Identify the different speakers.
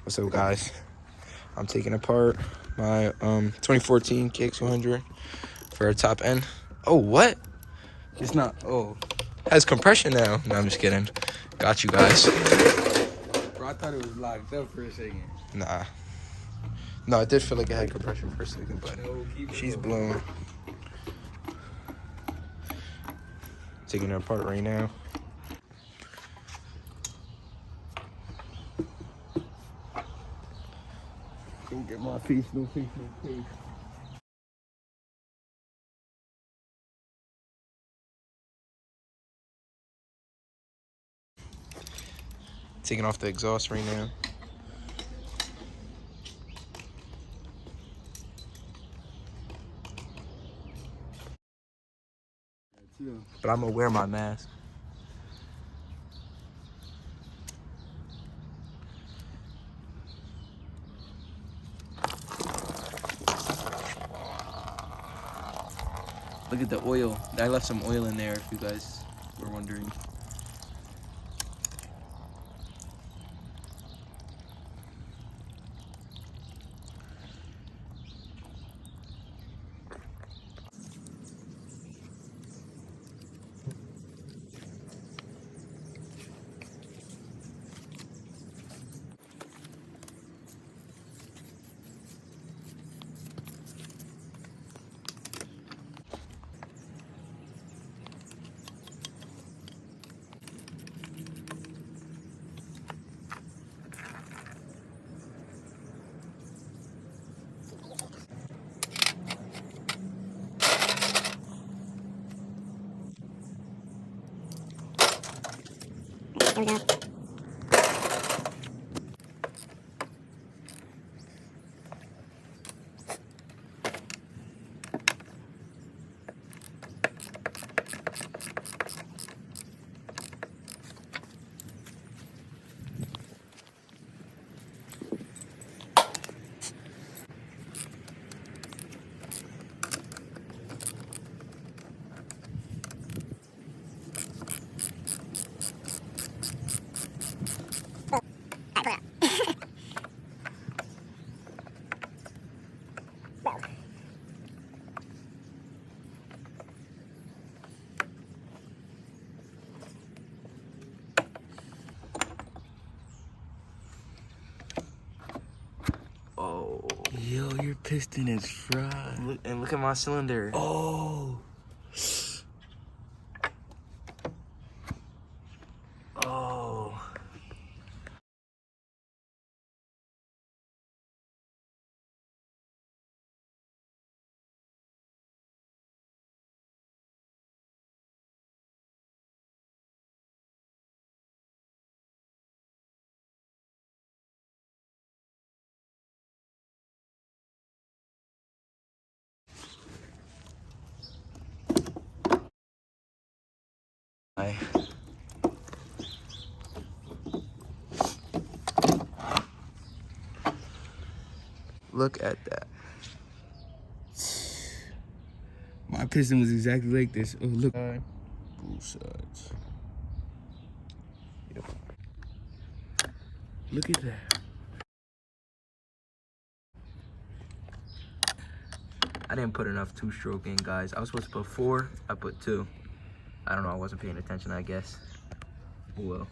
Speaker 1: What's up, guys? I'm taking apart my 2014 kx100 for a top end. Oh, what? It's not. Oh, has compression now. No, I'm just kidding. Got you guys.
Speaker 2: Bro, I thought it was locked up for a second.
Speaker 1: Nah. No, it did feel like it had compression for a second, but she's blown. Taking her apart right now.
Speaker 2: Don't get my face, no face, no face.
Speaker 1: Taking off the exhaust right now. But I'm gonna wear my mask.
Speaker 2: Look at the oil. I left some oil in there if you guys were wondering.
Speaker 3: There we go.
Speaker 1: Oh.
Speaker 2: Yo, your piston is fried.
Speaker 1: Look at my cylinder.
Speaker 2: Oh.
Speaker 1: Oh. Look at that.
Speaker 2: My piston was exactly like this. Oh, look. Both sides.
Speaker 1: Yep.
Speaker 2: Look at that.
Speaker 1: I didn't put enough two-stroke in, guys. I was supposed to put 4. I put 2. I don't know. I wasn't paying attention, I guess. Oh well.